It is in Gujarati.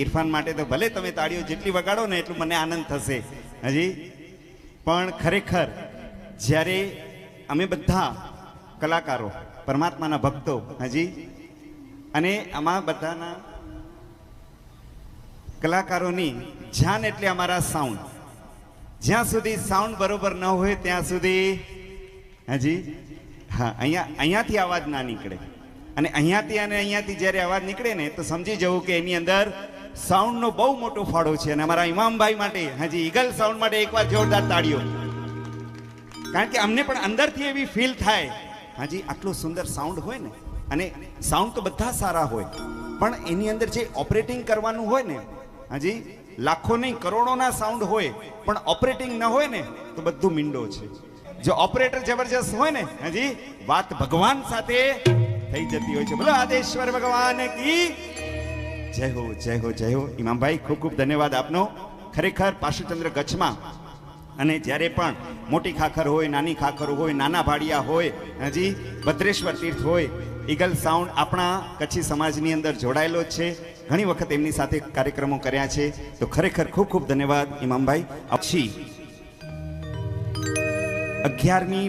ઇરફાન માટે તો ભલે તમે તાળીઓ જેટલી વગાડો ને એટલું મને આનંદ થશે હજી, પણ ખરેખર જ્યારે અમે બધા કલાકારો પરમાત્માના ભક્તો હજી, અને આમાં બધાના કલાકારોની જાન એટલે અમારા સાઉન્ડ, જ્યાં સુધી સાઉન્ડ બરોબર ન હોય ત્યાં સુધી હજી હા અહીંયાથી અવાજ ના નીકળે, અને અહીંયાથી જ્યારે અવાજ નીકળે ને તો સમજી જવું કે એની અંદર સાઉન્ડનો બહુ મોટો ફાળો છે. અને અમારા ઇમામભાઈ માટે હજી ઈગલ સાઉન્ડ માટે એકવાર જોરદાર તાળીઓ, કારણ કે અમને પણ અંદરથી એવી ફીલ થાય હાજી આટલો સુંદર સાઉન્ડ હોય ને, અને સાઉન્ડ તો બધા સારા હોય પણ એની અંદર જે ઓપરેટિંગ કરવાનું હોય ને હાજી, લાખો નહીં કરોડોના સાઉન્ડ હોય પણ ઓપરેટિંગ ન હોય ને તો બધું મીંડો છે. જો ઓપરેટર જબરજસ્ત હોય ને હાજી, વાત ભગવાન સાથે થઈ જતી હોય છે. બોલો આદેશ્વર ભગવાન કી જય હો, જય હો, જય હો. ઇમામભાઈ ખૂબ ખૂબ ધન્યવાદ આપનો. ખરેખર પાશુચંદ્ર કચ્છમાં અને જ્યારે પણ મોટી ખાખર હોય, નાની ખાખર હોય, નાના ભાડિયા હોય હજી, ભદ્રેશ્વર તીર્થ હોય, ઈગલ સાઉન્ડ આપણા કચ્છી સમાજની અંદર જોડાયેલો જ છે. ઘણી વખત એમની સાથે કાર્યક્રમો કર્યા છે. તો ખરેખર ખૂબ ખૂબ ધન્યવાદ ઇમામભાઈ. 11મી